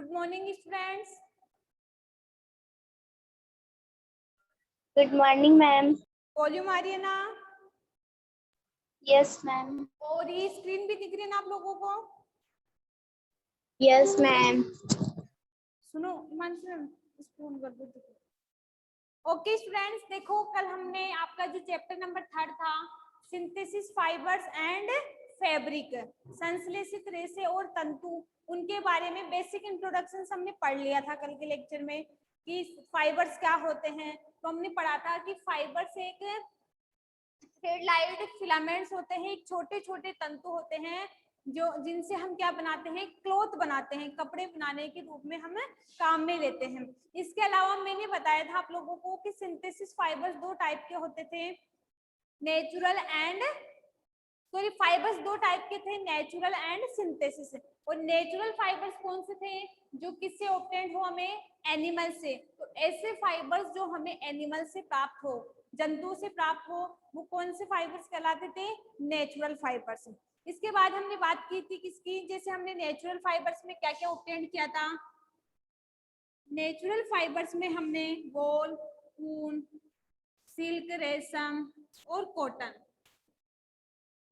Good morning students. Good morning ma'am. Volume आ रही है ना? Yes ma'am. और ये स्क्रीन भी दिख रही है ना आप लोगों को? Yes ma'am. सुनो हिमांशु मैम, स्पून कर दो। ओके स्टूडेंट्स, देखो कल हमने आपका जो चैप्टर नंबर 3 था, सिंथेसिस फाइबर्स एंड फैब्रिक, संश्लेषित रेशे और तंतु, उनके बारे में बेसिक इंट्रोडक्शन हमने पढ़ लिया था कल के लेक्चर में कि फाइबर्स क्या होते हैं। तो हमने पढ़ा था कि फाइबर्स एक थ्रेड-लाइड फिलामेंट्स होते हैं, एक छोटे छोटे तंतु होते हैं जो जिनसे हम क्या बनाते हैं, क्लॉथ बनाते हैं, कपड़े बनाने के रूप में हम काम में लेते हैं। इसके अलावा मैंने बताया था आप लोगों को कि सिंथेसिस फाइबर्स दो टाइप के होते थे, नेचुरल एंड फाइबर्स दो टाइप के थे, नेचुरल एंड सिंथेसिस। और नेचुरल फाइबर्स कौन से थे? जो किससे ऑब्टेन्ड हो, हमें एनिमल से। तो ऐसे फाइबर्स जो हमें एनिमल से प्राप्त हो, जंतु से प्राप्त हो, वो कौन से फाइबर्स कहलाते थे? Natural fibres. इसके बाद हमने बात की थी किसकी, जैसे हमने नेचुरल फाइबर्स में क्या क्या ऑब्टेन्ड किया था। नेचुरल फाइबर्स में हमने वूल, ऊन, सिल्क, रेशम और कॉटन,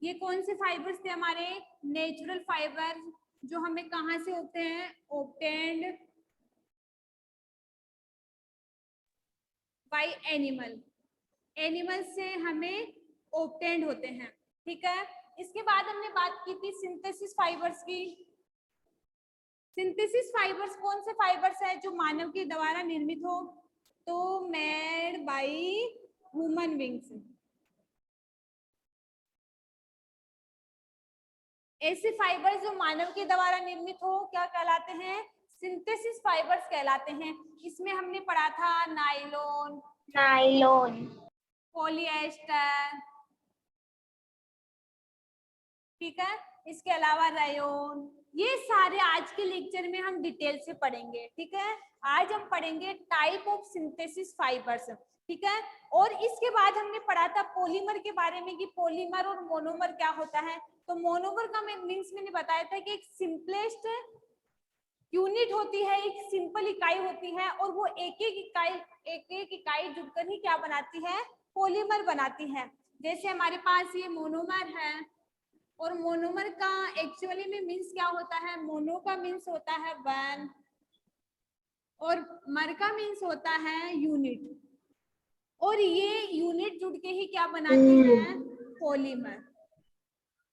ये कौन से फाइबर्स थे हमारे? नेचुरल फाइबर, जो हमें कहां से होते हैं? ऑब्टेन्ड बाय एनिमल, एनिमल से हमें ऑब्टेन्ड होते हैं। ठीक है। इसके बाद हमने बात की थी सिंथेसिस फाइबर्स की। सिंथेसिस फाइबर्स कौन से फाइबर्स है जो मानव के द्वारा निर्मित हो? तो मेड बाय ह्यूमन बीइंग्स। ऐसे फाइबर्स जो मानव के द्वारा निर्मित हो क्या कहलाते हैं? सिंथेसिस फाइबर्स कहलाते हैं। इसमें हमने पढ़ा था नायलॉन, पॉलिएस्टर, ठीक है। इसके अलावा रेयोन, ये सारे आज के लेक्चर में हम डिटेल से पढ़ेंगे। ठीक है। आज हम पढ़ेंगे टाइप ऑफ सिंथेसिस फाइबर्स। ठीक है। और इसके बाद हमने पढ़ा था पॉलीमर के बारे में कि पॉलीमर और मोनोमर क्या होता है। तो मोनोमर का मीन्स मैंने बताया था कि एक सिंपलेस्ट यूनिट होती है, एक सिंपल इकाई होती है, और वो एक एक इकाई जुड़कर ही क्या बनाती है? पॉलीमर बनाती है। जैसे हमारे पास ये मोनोमर है, और मोनोमर का एक्चुअली में मीन्स क्या होता है? मोनो का मीन्स होता है वन, और मर का मीन्स होता है यूनिट, और ये यूनिट जुड़ के ही क्या बनाती है? पॉलीमर।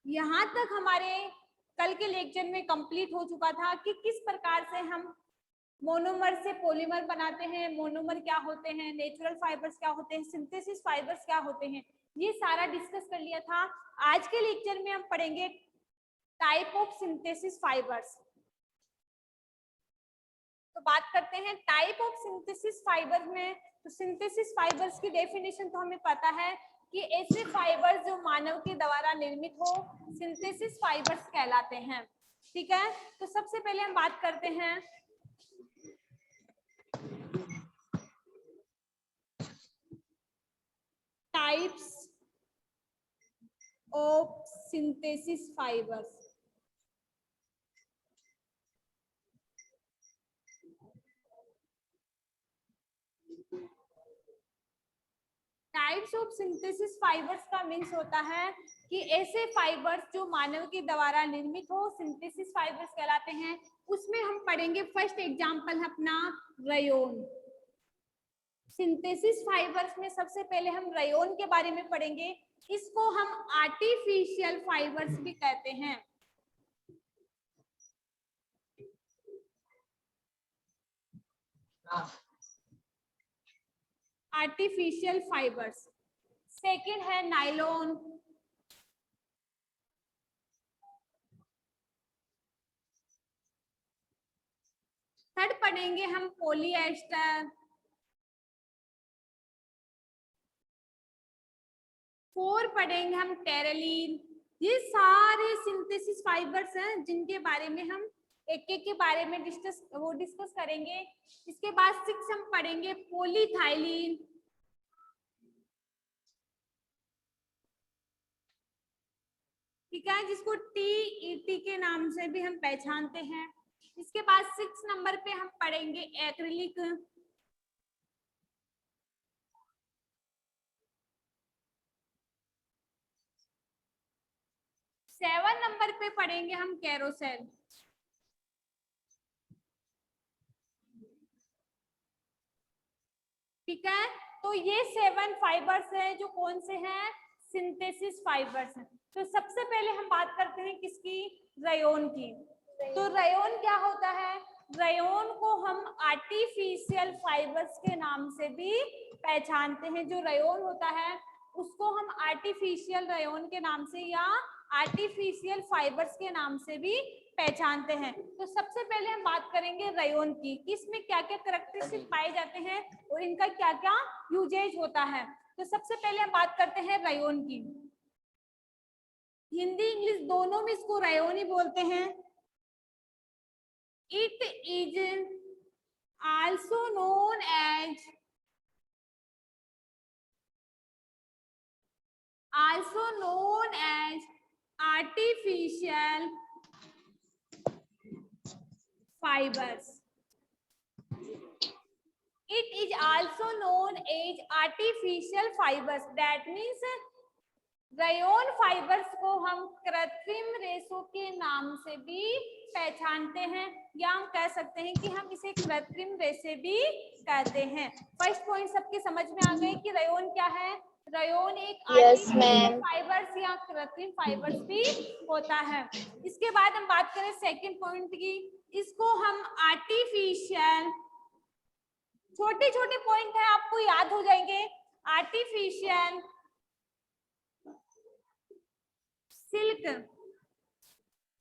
यहाँ तक हमारे कल के लेक्चर में कंप्लीट हो चुका था कि किस प्रकार से हम मोनोमर से पॉलीमर बनाते हैं, मोनोमर क्या होते हैं, नेचुरल फाइबर्स क्या होते हैं, सिंथेसिस फाइबर्स क्या होते हैं, ये सारा डिस्कस कर लिया था। आज के लेक्चर में हम पढ़ेंगे टाइप ऑफ सिंथेसिस फाइबर्स। तो बात करते हैं टाइप ऑफ सिंथेसिस फाइबर में। तो सिंथेसिस फाइबर्स की डेफिनेशन तो हमें पता है कि ऐसे फाइबर्स जो मानव के द्वारा निर्मित हो, सिंथेसिस फाइबर्स कहलाते हैं। ठीक है। तो सबसे पहले हम बात करते हैं types of synthesis fibres. Types of synthesis fibres का मीन्स होता है कि ऐसे फाइबर्स जो मानव के द्वारा निर्मित हो, सिंथेसिस फाइबर्स कहलाते हैं। उसमें हम पढ़ेंगे, फर्स्ट एग्जांपल है अपना रेयोन। सिंथेसिस फाइबर्स में सबसे पहले हम रेयोन के बारे में पढ़ेंगे। इसको हम आर्टिफिशियल फाइबर्स भी कहते हैं। Artificial fibres. सेकेंड है नायलॉन, थर्ड पढ़ेंगे हम पॉलिएस्टर, फोर पढ़ेंगे हम टेरेलिन। ये सारे सिंथेसिस फाइबर्स हैं जिनके बारे में हम एक के बारे में डिस्कस करेंगे। इसके बाद 6 हम पढ़ेंगे पॉलीथाइलिन, ठीक है, जिसको TET के नाम से भी हम पहचानते हैं। इसके बाद 6 नंबर पे हम पढ़ेंगे एक्रिलिक। 7 नंबर पे पढ़ेंगे हम कैरोसेल। ठीक है, तो ये 7 फाइबर्स है जो कौन से हैं, सिंथेसिस फाइबर्स हैं। तो सबसे पहले हम बात करते हैं किसकी, रेयोन की। तो रेयोन क्या होता है, रेयोन को हम आर्टिफिशियल फाइबर्स के नाम से भी पहचानते हैं। जो रेयोन होता है उसको हम आर्टिफिशियल रेयोन के नाम से या आर्टिफिशियल फाइबर्स के नाम से भी पहचानते हैं। तो सबसे पहले हम बात करेंगे रेयोन की कि इसमें क्या क्या कैरेक्टरिस्टिक पाए जाते हैं और इनका क्या क्या यूजेज होता है। तो सबसे पहले हम बात करते हैं रेयोन की। हिंदी इंग्लिश दोनों में इसको रेयोन ही बोलते हैं। It is also known as artificial fibers. It is also known as artificial fibers. That means rayon fibres को हम कृत्रिम रेशों के नाम से भी पहचानते हैं, या हम कह सकते हैं कि हम इसे कृत्रिम रेशे भी कहते हैं। फर्स्ट पॉइंट सबके समझ में आ गए कि रेयोन क्या है। रेयोन एक आर्टिफिशियल फाइबर्स या कृत्रिम फाइबर्स भी होता है। इसके बाद हम बात करें सेकंड पॉइंट की, इसको हम आर्टिफिशियल, छोटे छोटे पॉइंट है आपको याद हो जाएंगे। आर्टिफिशियल सिल्क,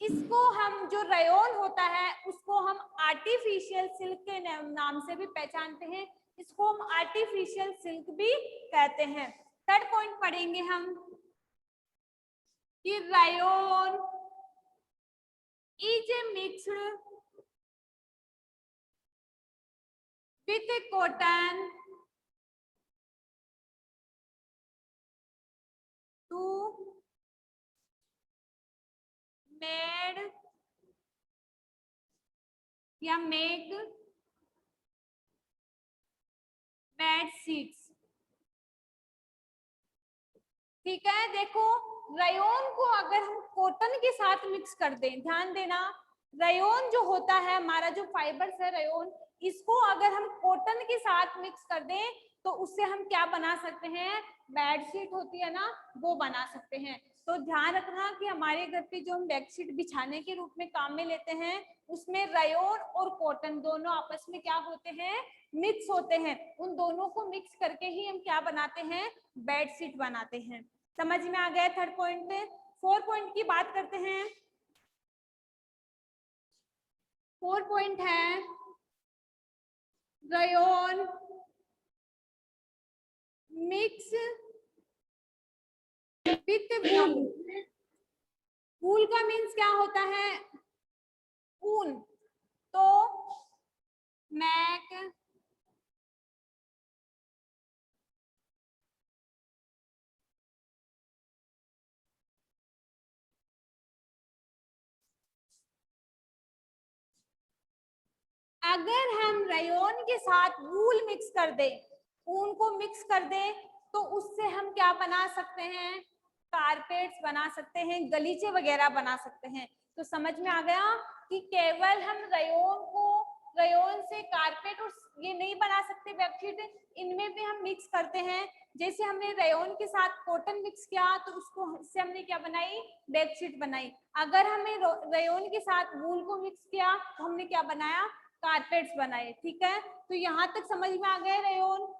इसको हम, जो रेयोन होता है उसको हम आर्टिफिशियल सिल्क के नाम से भी पहचानते हैं। इसको हम आर्टिफिशियल सिल्क भी कहते हैं। थर्ड पॉइंट पढ़ेंगे हम कि rayon is mixed with cotton to made या मेक बेड शीट्स। ठीक है, देखो रेयोन को अगर हम कॉटन के साथ मिक्स कर दें, ध्यान देना, रेयोन जो होता है हमारा जो फाइबर्स है रेयोन, इसको अगर हम कॉटन के साथ मिक्स कर दें तो उससे हम क्या बना सकते हैं, बेडशीट होती है ना वो बना सकते हैं। तो ध्यान रखना कि हमारे घर पे जो हम बेडशीट बिछाने के रूप में काम में लेते हैं उसमें रेयोन और कॉटन दोनों आपस में क्या होते हैं, मिक्स होते हैं। उन दोनों को मिक्स करके ही हम क्या बनाते हैं, बेडशीट बनाते हैं। समझ में आ गया थर्ड पॉइंट पे। फोर्थ पॉइंट की बात करते हैं। फोर्थ पॉइंट है रेयोन मिक्स विथ वूल। वूल का मीन्स क्या होता है, ऊन। तो मैक अगर हम रेयोन के साथ वूल मिक्स कर दें, ऊन को मिक्स कर दें, तो उससे हम क्या बना सकते हैं, कारपेट्स बना सकते हैं, गलीचे वगैरह बना सकते हैं। तो समझ में आ गया कि केवल हम रेयोन से कारपेट और ये नहीं बना सकते बेडशीट, इनमें भी हम मिक्स करते हैं। जैसे हमने रेयोन के साथ कॉटन मिक्स किया तो उसको से हमने क्या बनाई, बेडशीट बनाई। अगर हमें रेयोन के साथ वूल को मिक्स किया तो हमने क्या बनाया, कारपेट्स बनाए। ठीक है, तो यहाँ तक समझ में आ गए रेयोन।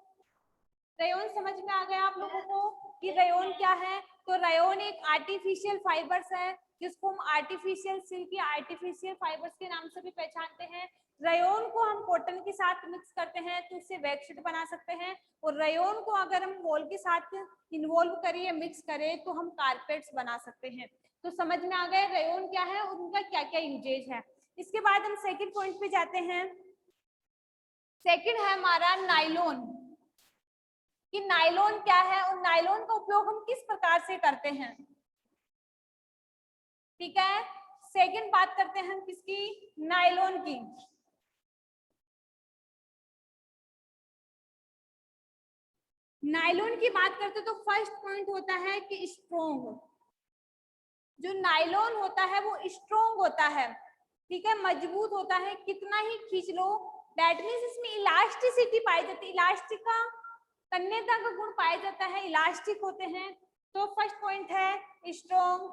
रेयोन समझ में आ गया आप लोगों को कि रेयोन क्या है। तो रेयोन एक आर्टिफिशियल फाइबर्स है जिसको हम आर्टिफिशियल सिल्क या आर्टिफिशियल फाइबर्स के नाम से भी पहचानते हैं। रेयोन को हम कॉटन के साथ मिक्स करते हैं तो उससे बेडशीट बना सकते हैं, और रेयोन को अगर हम वॉल के साथ इन्वॉल्व करें, मिक्स करें तो हम कारपेट्स बना सकते हैं। तो समझ में आ गए रेयोन क्या है और उनका क्या क्या यूजेज है। इसके बाद हम सेकेंड पॉइंट पे जाते हैं। सेकेंड है हमारा नायलॉन, कि नायलॉन क्या है और नायलॉन का उपयोग हम किस प्रकार से करते हैं। ठीक है, सेकंड बात करते हैं हम किसकी, नायलॉन की। नायलॉन की बात करते तो फर्स्ट पॉइंट होता है कि स्ट्रोंग। जो नायलॉन होता है वो स्ट्रोंग होता है, ठीक है, मजबूत होता है, कितना ही खींच लो। दैट मीन्स इसमें इलास्टिसिटी पाई जाती है, इलास्टिक का, तन्यता का गुण पाया जाता है, इलास्टिक होते हैं। तो फर्स्ट पॉइंट है स्ट्रोंग,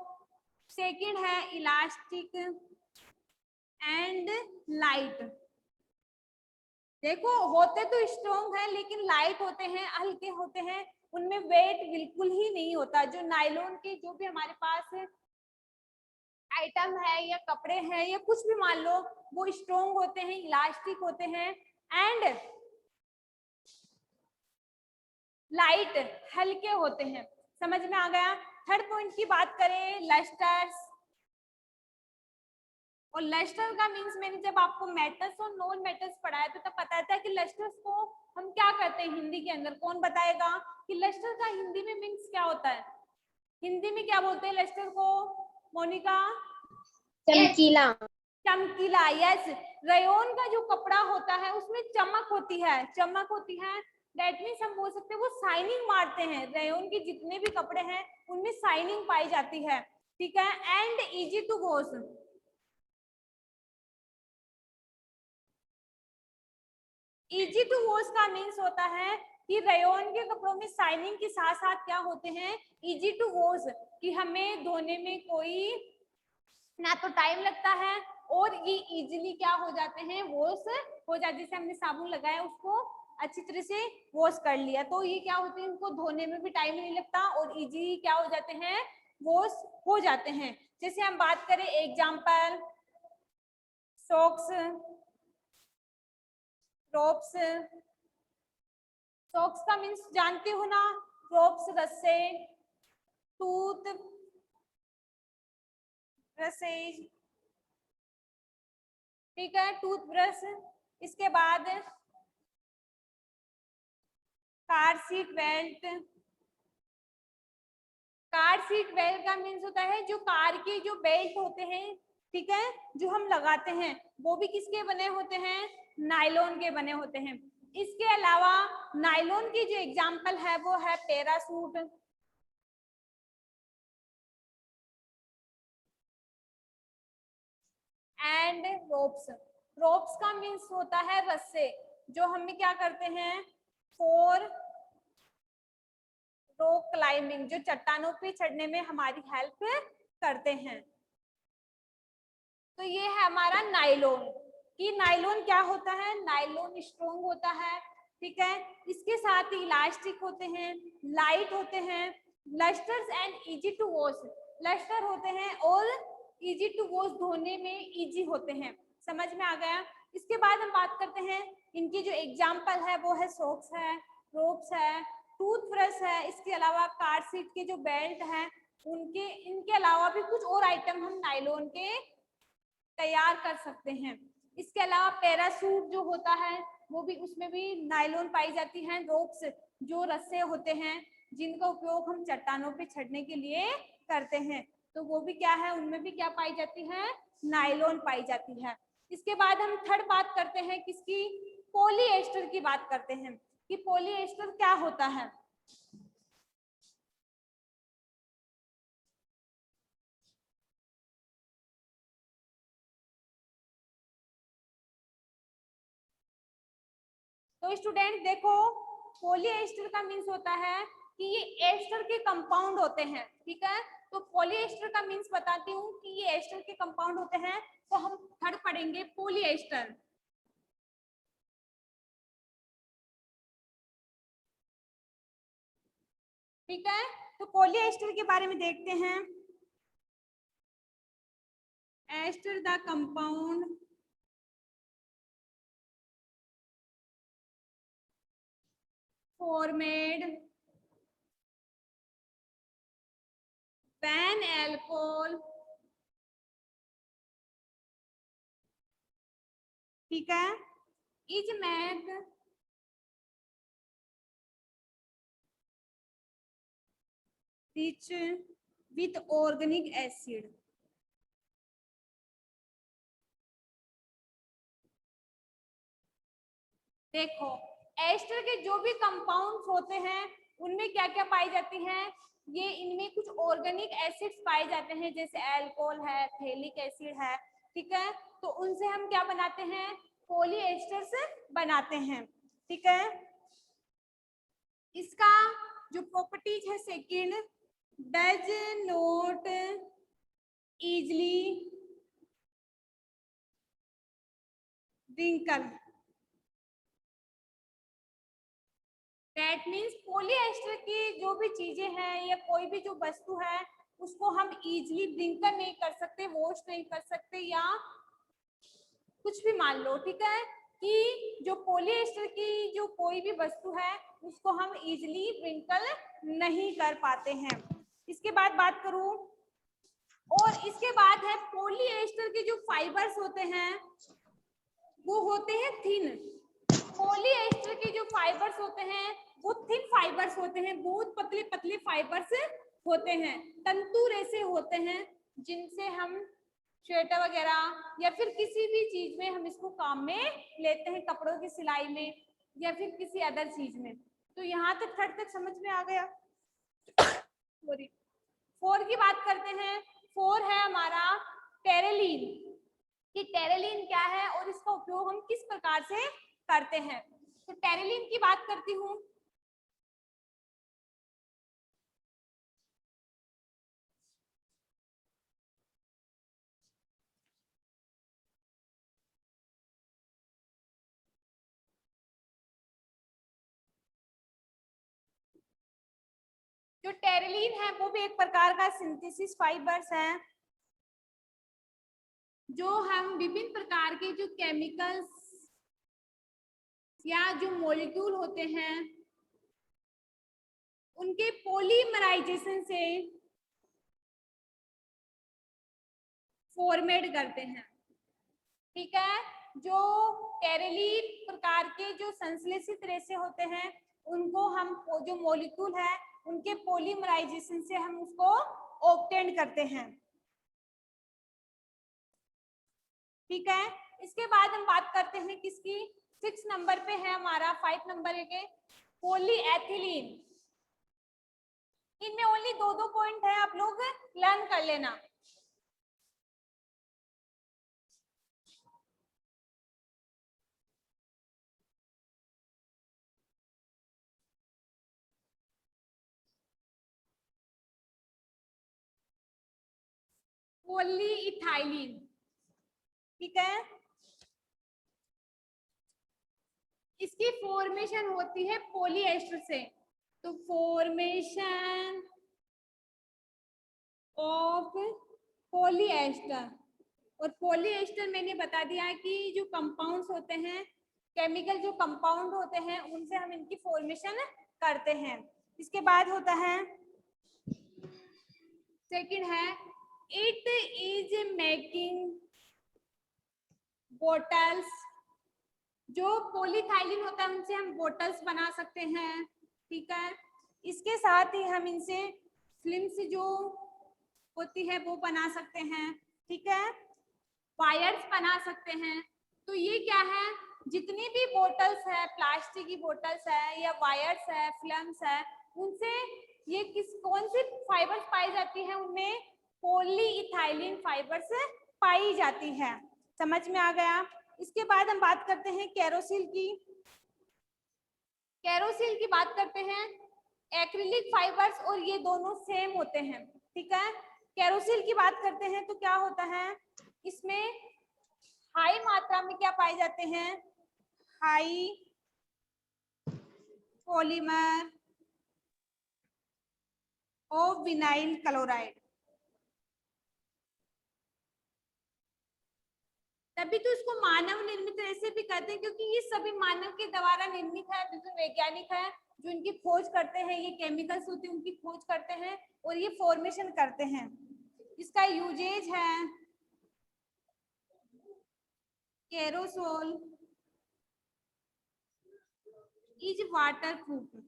सेकंड है इलास्टिक एंड लाइट। देखो होते तो स्ट्रोंग है लेकिन लाइट होते हैं, हल्के होते हैं, उनमें वेट बिल्कुल ही नहीं होता। जो नायलॉन के जो भी हमारे पास आइटम है या कपड़े हैं या कुछ भी मान लो, वो स्ट्रोंग होते हैं, इलास्टिक होते हैं एंड लाइट, हल्के होते हैं। समझ में आ गया। थर्ड पॉइंट की बात करें, लस्टर्स। और लस्टर का मीन्स मैंने जब आपको मेटल्स और नॉन मेटल्स पढ़ाया तो तब पता था कि लस्टर्स को हम क्या कहते हैं हिंदी के अंदर, कौन बताएगा कि लस्टर का हिंदी में मीन्स क्या होता है? हिंदी में क्या बोलते हैं लस्टर को, मोनिका? चमकीला। चमकीला, यस। रेयन का जो कपड़ा होता है उसमें चमक होती है, चमक होती है। दैट मीन्स हम बोल सकते हैं वो शाइनिंग मारते हैं। रेयन के जितने भी कपड़े हैं उनमें शाइनिंग पाई जाती है, ठीक है। And easy to wash. Easy to wash का मीन्स होता है कि रेयन के कपड़ों में शाइनिंग के साथ साथ क्या होते हैं, इजी टू वॉश, कि हमें धोने में कोई ना तो टाइम लगता है और ये इजीली क्या हो जाते हैं, वॉश हो जाते। जैसे हमने साबुन लगाया उसको अच्छी तरह से वॉश कर लिया तो ये क्या होते हैं, उनको धोने में भी टाइम नहीं लगता और इजी क्या हो जाते हैं, वॉश हो जाते हैं। जैसे हम बात करें एग्जाम्पल, सॉक्स, रोप्स। सॉक्स का मीन्स जानते हो ना, रोप्स रस्से, टूथ ब्रशेज, ठीक है, टूथब्रश। इसके बाद car seat belt. Car seat belt का मीन्स होता है जो कार के जो बेल्ट होते हैं, ठीक है, जो हम लगाते हैं वो भी किसके बने होते हैं, नायलॉन के बने होते हैं। इसके अलावा नायलॉन की जो एग्जांपल है वो है पैरासूट एंड रोप्स। रोप्स का मीन्स होता है रस्से, जो हमें क्या करते हैं फॉर रॉक क्लाइंबिंग, जो चट्टानों पे चढ़ने में हमारी हेल्प करते हैं। तो ये है हमारा नायलॉन। कि नायलॉन क्या होता है, नायलॉन स्ट्रॉन्ग होता है, ठीक है, इसके साथ ही इलास्टिक होते हैं, लाइट होते हैं, lustres and easy to wash. Lustre होते हैं और इजी टू वॉश, धोने में इजी होते हैं। समझ में आ गया। इसके बाद हम बात करते हैं इनकी जो एग्जाम्पल है वो है सॉक्स है, रोप्स है, टूथब्रश है, इसके अलावा कार सीट के जो बेल्ट है उनके, इनके अलावा भी कुछ और आइटम हम नायलॉन के तैयार कर सकते हैं। इसके अलावा पैरासूट जो होता है वो भी, उसमें भी नायलॉन पाई जाती है। रोप्स जो रस्से होते हैं जिनका उपयोग हम चट्टानों पे चढ़ने के लिए करते हैं, तो वो भी क्या है, उनमें भी क्या पाई जाती है, नायलॉन पाई जाती है। इसके बाद हम थर्ड बात करते हैं किसकी, पॉलीएस्टर की बात करते हैं कि पॉलीएस्टर क्या होता है। तो स्टूडेंट देखो, पॉलीएस्टर का मीन्स होता है कि ये एस्टर के कंपाउंड होते हैं, ठीक है। तो पॉलीएस्टर का मीन्स बताती हूँ कि ये एस्टर के कंपाउंड होते हैं। तो हम थर्ड पढ़ेंगे पॉलीएस्टर, ठीक है। तो पॉलीएस्टर के बारे में देखते हैं। Ester the compound formed when alcohol, ठीक है, is made rich with organic acid. देखो एस्टर के जो भी कंपाउंड्स होते हैं उनमें क्या क्या पाई जाती हैं, ये इनमें कुछ ऑर्गेनिक एसिड्स पाए जाते हैं, जैसे अल्कोहल है, थैलिक एसिड है, ठीक है। तो उनसे हम क्या बनाते हैं, पॉलीएस्टर्स बनाते हैं, ठीक है। इसका जो प्रॉपर्टीज है second, does not easily wrinkle, that means polyester की जो भी चीजें हैं या कोई भी जो वस्तु है उसको हम इजिली wrinkle नहीं कर सकते, वॉश नहीं कर सकते, या कुछ भी मान लो, ठीक है, कि जो पॉलीएस्टर की जो कोई भी वस्तु है उसको हम इजिली wrinkle नहीं कर पाते हैं। इसके बाद बात करूं, और इसके बाद है पॉलीएस्टर के जो फाइबर्स होते हैं वो होते हैं थिन। पॉलीएस्टर के जो फाइबर्स होते हैं वो थिन फाइबर्स होते हैं, बहुत पतले पतले फाइबर्स होते हैं, तंतु रेशे होते हैं, जिनसे हम स्वेटर वगैरह या फिर किसी भी चीज में हम इसको काम में लेते हैं, कपड़ों की सिलाई में या फिर किसी अदर चीज में। तो यहाँ तक थर्ड तक समझ में आ गया। सॉरी, फोर की बात करते हैं। फोर है हमारा टेरेलिन, कि टेरेलिन क्या है और इसका उपयोग हम किस प्रकार से करते हैं। तो टेरेलिन की बात करती हूँ। जो टेरेलिन है वो भी एक प्रकार का सिंथेसिस फाइबर्स है, जो हम विभिन्न प्रकार के जो केमिकल्स या जो मॉलिक्यूल होते हैं उनके पॉलीमराइजेशन से फॉर्मेट करते हैं, ठीक है। जो टेरेलिन प्रकार के जो संश्लेषित रेशे होते हैं उनको हम जो मॉलिक्यूल है उनके पॉलीमराइजेशन से हम उसको ऑब्टेन करते हैं, ठीक है। इसके बाद हम बात करते हैं किसकी, 6 नंबर पे है हमारा, 5 नंबर के पॉलीएथिलीन। इनमें ओनली दो दो पॉइंट है, आप लोग लर्न कर लेना। पॉलीइथाइलिन, ठीक है। इसकी फॉर्मेशन होती है पॉलीएस्टर से। तो फॉर्मेशन ऑफ पॉलीएस्टर, और पॉलीएस्टर मैंने बता दिया कि जो कंपाउंड्स होते हैं, केमिकल जो कंपाउंड होते हैं उनसे हम इनकी फॉर्मेशन करते हैं। इसके बाद होता है सेकंड है, इट इज मेकिंग बोटल्स। जो पॉलीथाइलिन होता है उनसे हम बोटल्स बना सकते हैं, ठीक है। इसके साथ ही हम इनसे फिल्म्स जो होती है वो बना सकते हैं, ठीक है, वायर्स बना सकते हैं। तो ये क्या है, जितनी भी बोटल्स है, प्लास्टिक की बोटल्स है या वायर्स है, फिल्म्स है, उनसे ये कौन सी फाइबर्स पाई जाती है, उनमें पॉलीइथाइलिन फाइबर्स पाई जाती है। समझ में आ गया। इसके बाद हम बात करते हैं केरोसिल की। केरोसिल की बात करते हैं, एक्रिलिक फाइबर्स और ये दोनों सेम होते हैं, ठीक है। केरोसिल की बात करते हैं तो क्या होता है, इसमें हाई मात्रा में क्या पाए जाते हैं, high polymer of vinyl chloride. तभी तो इसको मानव निर्मित ऐसे भी कहते हैं, क्योंकि ये सभी मानव के द्वारा निर्मित है। जो वैज्ञानिक है जो इनकी खोज करते हैं, ये केमिकल्स होती है उनकी खोज करते हैं और ये फॉर्मेशन करते हैं। इसका यूजेज है केरोसोल is waterproof,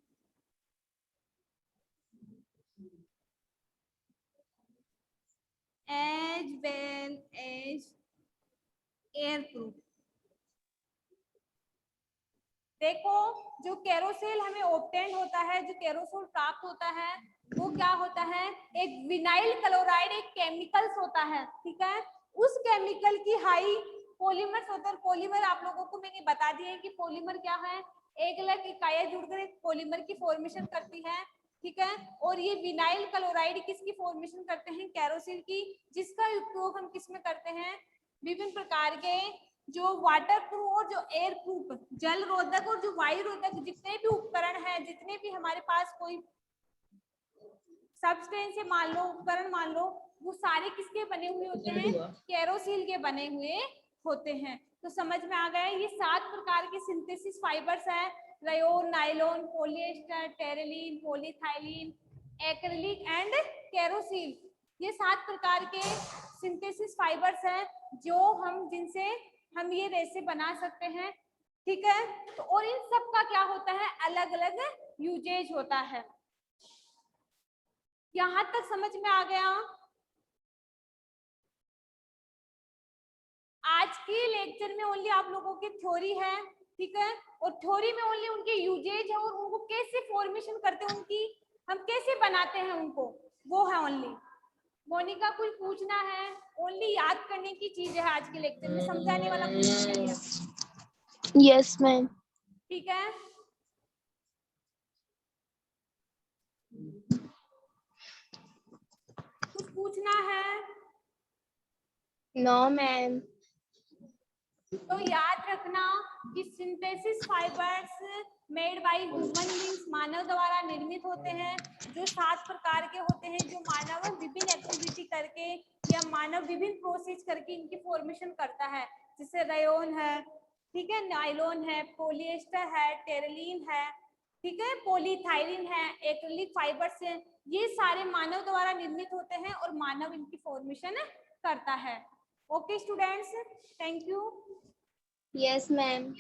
as well as air proof। देखो जो केरोसिल हमें ऑब्टेन होता है, जो केरोसिल प्राप्त होता है, वो क्या होता है, एक विनाइल क्लोराइड एक केमिकल्स होता है, ठीक है। उस केमिकल की हाई पॉलीमर्स होता है। पॉलीमर आप लोगों को मैंने बता दिया है कि पॉलीमर क्या है, एक अलग इकाइयां जुड़कर एक पॉलीमर की फॉर्मेशन करती है, ठीक है। और ये विनाइल क्लोराइड किसकी फॉर्मेशन करते हैं, केरोसिल की, जिसका उपयोग हम किस में करते हैं, विभिन्न प्रकार के जो वाटर प्रूफ और जो एयर प्रूफ, जल रोधक और जो वायु रोधक जितने भी उपकरण हैं, जितने भी हमारे पास कोई सब्सटेंस है मान लो, उपकरण मान लो, वो सारे किसके बने हुए होते हैं, केरोसिल के बने हुए होते हैं। तो समझ में आ गया, ये 7 प्रकार के सिंथेसिस फाइबर्स है, rayon, nylon, polyester, terylene, polyethylene, acrylic and केरोसिल। ये 7 प्रकार के सिंथेसिस फाइबर्स हैं जो हम जिनसे हम ये रेसे बना सकते हैं, ठीक है। तो और इन सब का क्या होता है, अलग अलग यूजेज होता है। यहां तक समझ में आ गया। आज की लेक्चर में ओनली आप लोगों की थ्योरी है, ठीक है, और थ्योरी में ओनली उनके यूजेज है और उनको कैसे फॉर्मेशन करते हैं, उनकी हम कैसे बनाते हैं उनको, वो है ओनली। मोनिका कुछ पूछना है, ओनली याद करने की चीज है आज के लेक्चर में, समझाने वाला कुछ नहीं है। Yes ma'am. ठीक है, कुछ पूछना है? No ma'am. तो याद रखना कि synthesis fibres made by human beings, मानव द्वारा निर्मित होते हैं, जो 7 प्रकार के होते हैं, जो मानव विभिन्न एक्टिविटी करके या मानव विभिन्न प्रोसेस करके इनकी फॉर्मेशन करता है, जैसे रेयोन है, ठीक है, नायलॉन है, पॉलिएस्टर है, टेरेलिन है, ठीक है, पॉलीथाइलिन है, एक्रिलिक फाइबर्स है, ये सारे मानव द्वारा निर्मित होते हैं और मानव इनकी फॉर्मेशन करता है। Okay students, thank you. Yes ma'am.